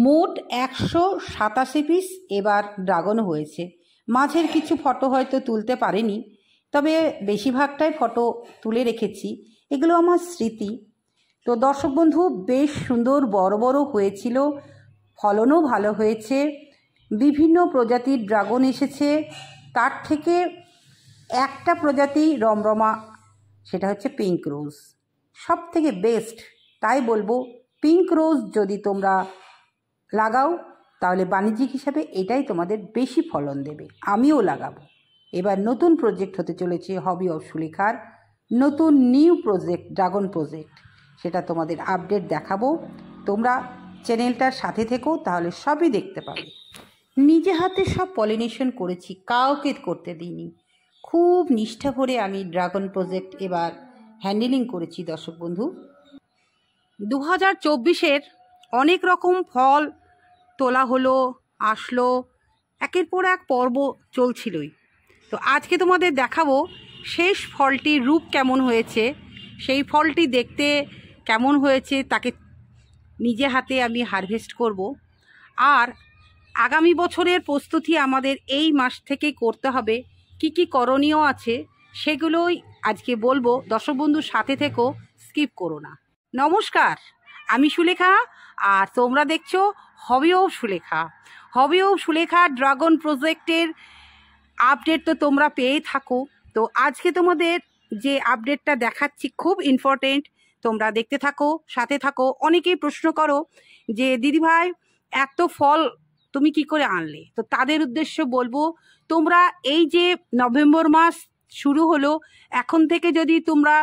মোট 187 পিস এবার ড্রাগন হয়েছে। মাঝের কিছু ফটো হয়তো তুলতে পারিনি, তবে বেশিরভাগটাই ফটো তুলে রেখেছি। এগুলো আমার স্মৃতি। তো দর্শক বন্ধু, বেশ সুন্দর বড় বড় হয়েছিল, ফলনও ভালো হয়েছে। বিভিন্ন প্রজাতির ড্রাগন এসেছে, তার থেকে একটা প্রজাতি রমরমা, সেটা হচ্ছে পিঙ্ক রোজ, সব থেকে বেস্ট। তাই বলবো পিঙ্ক রোজ যদি তোমরা লাগাও তাহলে বাণিজ্যিক হিসাবে এটাই তোমাদের বেশি ফলন দেবে। আমিও লাগাবো। এবার নতুন প্রজেক্ট হতে চলেছে হবি অফ সুলেখার, নতুন নিউ প্রজেক্ট, ড্রাগন প্রজেক্ট, সেটা তোমাদের আপডেট দেখাবো। তোমরা চ্যানেলটার সাথে থেকো, তাহলে সবই দেখতে পাবে। নিজে হাতে সব পলিনেশন করেছি, কাউকে করতে দিইনি। খুব নিষ্ঠা ভরে আমি ড্রাগন প্রজেক্ট এবার হ্যান্ডেলিং করেছি। দর্শক বন্ধু, 2024-এর অনেক রকম ফল তোলা হলো, আসলো, একের পর এক পর্ব চলছিলই। তো আজকে তোমাদের দেখাবো শেষ ফলটির রূপ কেমন হয়েছে, সেই ফলটি দেখতে কেমন হয়েছে তাকে নিজে হাতে আমি হারভেস্ট করব। আর আগামী বছরের প্রস্তুতি আমাদের এই মাস থেকেই করতে হবে। কি কি করণীয় আছে সেগুলোই আজকে বলবো। দর্শক বন্ধু সাথে থেকো, স্কিপ করো না। নমস্কার, আমি সুলেখা, আর তোমরা দেখছো hobby of Sulekha. Hobby of Sulekha dragon প্রজেক্টের আপডেট তো তোমরা পেয়েই থাকো। তো আজকে তোমাদের যে আপডেটটা দেখাচ্ছি খুব ইম্পর্টেন্ট, তোমরা দেখতে থাকো, সাথে থাকো। অনেকেই প্রশ্ন করো যে দিদিভাই এত ফল তুমি কি করে আনলে? তো তাদের উদ্দেশ্য বলবো, তোমরা এই যে নভেম্বর মাস শুরু হলো, এখন থেকে যদি তোমরা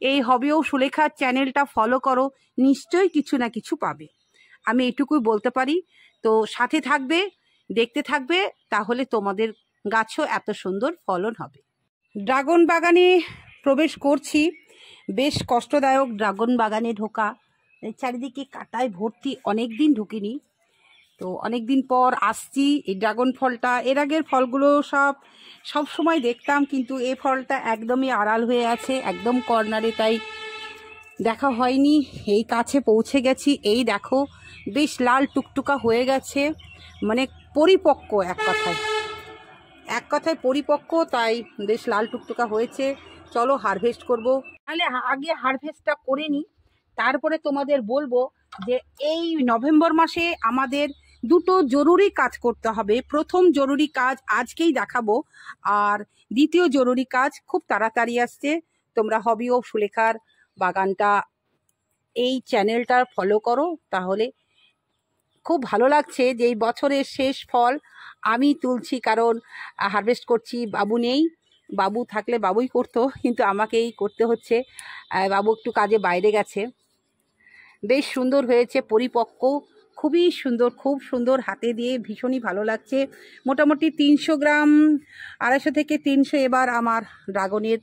এই হবি অফ সুলেখার চ্যানেলটা ফলো করো, নিশ্চয়ই কিছু না কিছু পাবে। আমি এটুকুই বলতে পারি। তো সাথে থাকবে, দেখতে থাকবে, তাহলে তোমাদের গাছও এত সুন্দর ফলন হবে। ড্রাগন বাগানে প্রবেশ করছি। বেশ কষ্টদায়ক ড্রাগন বাগানে ঢোকা, চারিদিকে কাঁটায় ভর্তি। অনেক দিন ঢুকিনি, তো অনেক দিন পর আসছি। এই ড্রাগন ফলটা, এর আগের ফলগুলো সব সময় দেখতাম, কিন্তু এই ফলটা একদমই আড়াল হয়ে আছে, একদম কর্নারে, তাই দেখা হয়নি। এই কাছে পৌঁছে গেছি। এই দেখো বেশ লাল টুকটুকা হয়ে গেছে, মানে পরিপক্ক, এক কথায় পরিপক্ক, তাই বেশ লাল টুকটুকা হয়েছে। চলো হারভেস্ট করব। তাহলে আগে হারভেস্টটা করে নিই, তারপরে তোমাদের বলবো যে এই নভেম্বর মাসে আমাদের দুটো জরুরি কাজ করতে হবে। প্রথম জরুরি কাজ আজকেই দেখাবো, আর দ্বিতীয় জরুরি কাজ খুব তাড়াতাড়ি আসছে। তোমরা হবি অফ সুলেখার বাগানটা, এই চ্যানেলটা ফলো করো, তাহলে খুব ভালো লাগছে যে এই বছরের শেষ ফল আমি তুলছি। কারণ হারভেস্ট করছি, বাবু নেই। বাবু থাকলে বাবুই করতো, কিন্তু আমাকেই করতে হচ্ছে। বাবু একটু কাজে বাইরে গেছে। বেশ সুন্দর হয়েছে, পরিপক্ক, খুবই সুন্দর, খুব সুন্দর, হাতে দিয়ে ভীষণই ভালো লাগছে। মোটামুটি 300 গ্রাম, 250 থেকে 300 এবার আমার ড্রাগনের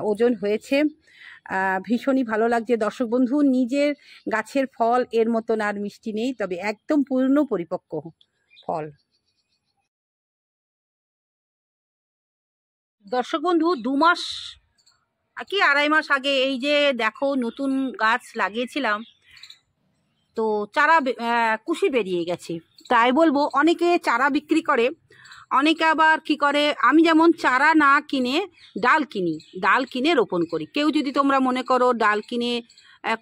ওজন হয়েছে। ভীষণই ভালো লাগছে দর্শক বন্ধু। নিজের গাছের ফল এর মতন আর মিষ্টি নেই, তবে একদম পূর্ণ পরিপক্ক ফল। দর্শক বন্ধু, 2 মাস কি 2.5 মাস আগে এই যে দেখো নতুন গাছ লাগিয়েছিলাম, তো চারা কুশি বেরিয়ে গেছে। তাই বলবো, অনেকে চারা বিক্রি করে, অনেকে আবার কি করে, আমি যেমন চারা না কিনে ডাল কিনে রোপণ করি। কেউ যদি তোমরা মনে করো ডাল কিনে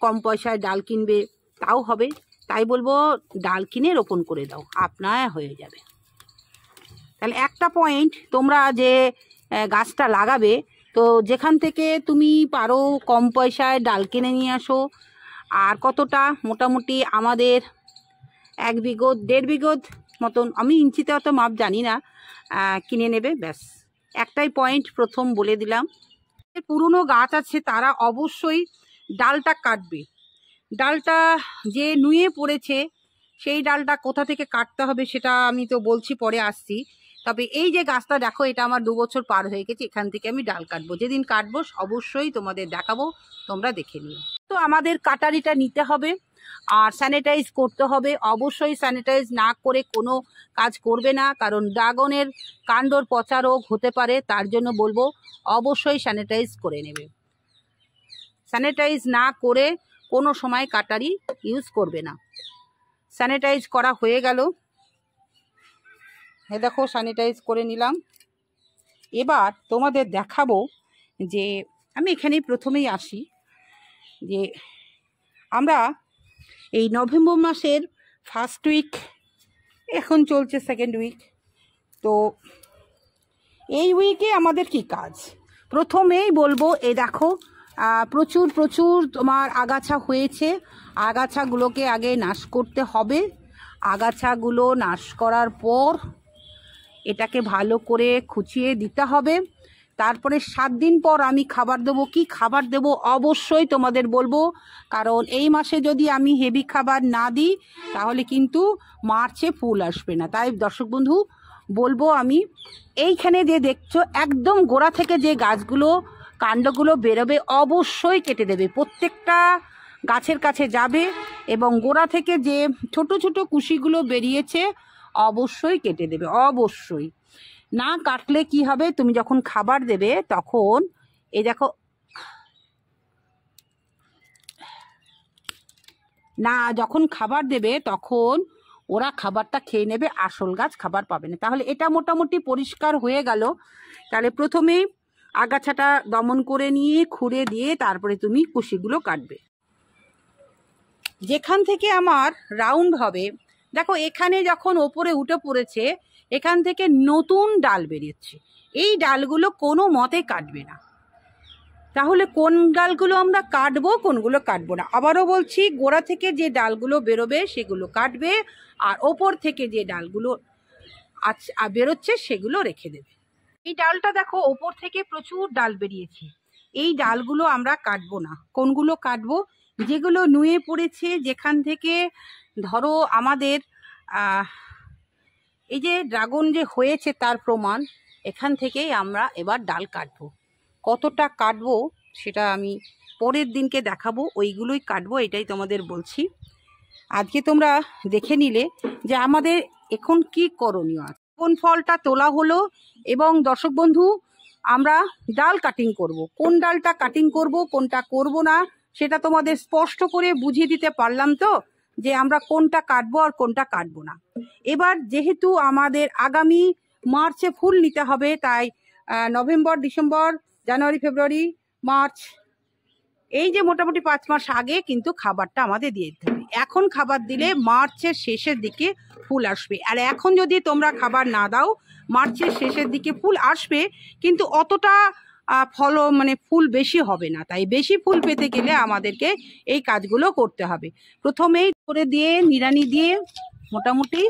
কম পয়সায় ডাল কিনবে, তাও হবে। তাই বলবো ডাল কিনে রোপণ করে দাও, আপনার হয়ে যাবে। তাহলে একটা পয়েন্ট, তোমরা যে গাছটা লাগাবে, তো যেখান থেকে তুমি পারো কম পয়সায় ডাল কিনে নিয়ে আসো। আর কতটা, মোটামুটি আমাদের 1 বিঘত 1.5 বিঘত মতন, আমি ইঞ্চিতে অত মাপ জানি না, কিনে নেবে, ব্যাস। একটাই পয়েন্ট প্রথম বলে দিলাম। পুরনো গাছ আছে তারা অবশ্যই ডালটা কাটবে। ডালটা যে নুয়ে পড়েছে, সেই ডালটা কোথা থেকে কাটতে হবে সেটা আমি তো বলছি, পরে আসছি। তবে এই যে গাছটা দেখো, এটা আমার 2 বছর পার হয়ে গেছে, এখান থেকে আমি ডাল কাটবো। যেদিন কাটবো অবশ্যই তোমাদের দেখাবো, তোমরা দেখে নিও। তো আমাদের কাটারিটা নিতে হবে, আর স্যানিটাইজ করতে হবে। অবশ্যই স্যানিটাইজ না করে কোনো কাজ করবে না, কারণ ড্রাগনের কাণ্ডর পচা রোগ হতে পারে। তার জন্য বলবো অবশ্যই স্যানিটাইজ করে নেবে। স্যানিটাইজ না করে কোনো সময় কাটারি ইউজ করবে না। স্যানিটাইজ করা হয়ে গেল। এই দেখো স্যানিটাইজ করে নিলাম। এবার তোমাদের দেখাবো যে আমি এখানেই প্রথমেই আসি যে আমরা এই নভেম্বর মাসের ফার্স্ট উইক, এখন চলছে সেকেন্ড উইক। তো এই উইকে আমাদের কি কাজ, প্রথমেই বলবো এই দেখো প্রচুর প্রচুর তোমার আগাছা হয়েছে। আগাছাগুলোকে আগে নাশ করতে হবে। আগাছাগুলো নাশ করার পর এটাকে ভালো করে খুঁচিয়ে দিতে হবে। তারপরে 7 দিন পর আমি খাবার দেবো। কি খাবার দেবো অবশ্যই তোমাদের বলবো, কারণ এই মাসে যদি আমি হেভি খাবার না দিই তাহলে কিন্তু মার্চে ফুল আসবে না। তাই দর্শক বন্ধু বলবো আমি, এইখানে যে দেখছো একদম গোড়া থেকে যে গাছগুলো কাণ্ডগুলো বেরোবে অবশ্যই কেটে দেবে। প্রত্যেকটা গাছের কাছে যাবে এবং গোড়া থেকে যে ছোট ছোট কুশিগুলো বেরিয়েছে অবশ্যই কেটে দেবে। অবশ্যই না কাটলে কি হবে, তুমি যখন খাবার দেবে তখন এই দেখো না, যখন খাবার দেবে তখন ওরা খাবারটা খেয়ে নেবে, আসল গাছ খাবার পাবে না। তাহলে এটা মোটামুটি পরিষ্কার হয়ে গেল। তাহলে প্রথমেই আগাছাটা দমন করে নিয়ে খুঁড়ে দিয়ে তারপরে তুমি কুশিগুলো কাটবে। যেখান থেকে আমার রাউন্ড হবে, দেখো এখানে যখন ওপরে উঠে পড়েছে এখান থেকে নতুন ডাল বেরিয়েছে। এই ডালগুলো কোনো মতে কাটবে না। তাহলে কোন ডালগুলো আমরা কাটবো, কোনগুলো কাটবো না আবারও বলছি, গোড়া থেকে যে ডালগুলো বেরোবে সেগুলো কাটবে, আর ওপর থেকে যে ডালগুলো বেরোচ্ছে সেগুলো রেখে দেবে। এই ডালটা দেখো ওপর থেকে প্রচুর ডাল বেরিয়েছে, এই ডালগুলো আমরা কাটবো না। কোনগুলো কাটবো, যেগুলো নুয়ে পড়েছে, যেখান থেকে ধরো আমাদের এই যে ড্রাগন যে হয়েছে তার প্রমাণ, এখান থেকেই আমরা এবার ডাল কাটবো। কতটা কাটবো সেটা আমি পরের দিনকে দেখাবো, ওইগুলোই কাটবো, এটাই তোমাদের বলছি। আজকে তোমরা দেখে নিলে যে আমাদের এখন কি করণীয় আছে। কোন ফলটা তোলা হলো এবং দর্শক বন্ধু আমরা ডাল কাটিং করব। কোন ডালটা কাটিং করব কোনটা করব না সেটা তোমাদের স্পষ্ট করে বুঝিয়ে দিতে পারলাম তো, যে আমরা কোনটা কাটবো আর কোনটা কাটবো না। এবার যেহেতু আমাদের আগামী মার্চে ফুল নিতে হবে, তাই নভেম্বর, ডিসেম্বর, জানুয়ারি, ফেব্রুয়ারি, মার্চ, এই যে মোটামুটি 5 মাস আগে কিন্তু খাবারটা আমাদের দিয়ে দিতে হবে। এখন খাবার দিলে মার্চের শেষের দিকে ফুল আসবে। আর এখন যদি তোমরা খাবার না দাও মার্চের শেষের দিকে ফুল আসবে, কিন্তু অতটা ফুল বেশি হবে না। তাই বেশি ফুল পেতে গেলে আমাদেরকে এই কাজগুলো করতে হবে। প্রথমেই করে দিয়ে নিড়ানি দিয়ে মোটামুটি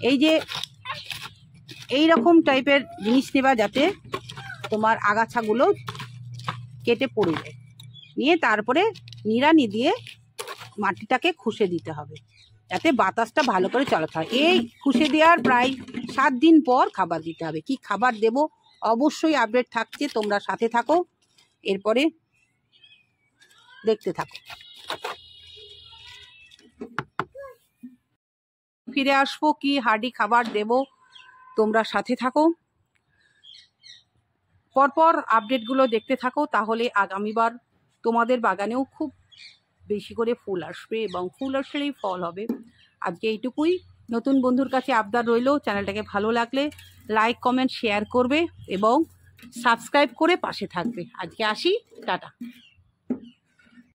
এই যে এই রকম টাইপের জিনিস নেবা যাতে তোমার আগাছাগুলো কেটে পড়ে যায়। নিয়ে তারপরে নিড়ানি দিয়ে মাটিটাকে খুশে দিতে হবে যাতে বাতাসটা ভালো করে চলাতে হয়। এই খুশে দেওয়ার প্রায় 7 দিন পর খাবার দিতে হবে। কি খাবার দেব অবশ্যই আপডেট থাকছে, তোমরা সাথে থাকো, এরপরে দেখতে থাকো। ফিরে আসবো কি হার্ডি খাবার দেব, তোমরা সাথে থাকো, পরপর আপডেটগুলো দেখতে থাকো। তাহলে আগামীবার তোমাদের বাগানেও খুব বেশি করে ফুল আসবে এবং ফুল আসলেই ফল হবে। আজকে এইটুকুই। নতুন বন্ধুর কাছে আবদার রইল, চ্যানেলটাকে ভালো লাগলে লাইক, কমেন্ট, শেয়ার করবে এবং সাবস্ক্রাইব করে পাশে থাকবে। আজকে আসি, টাটা।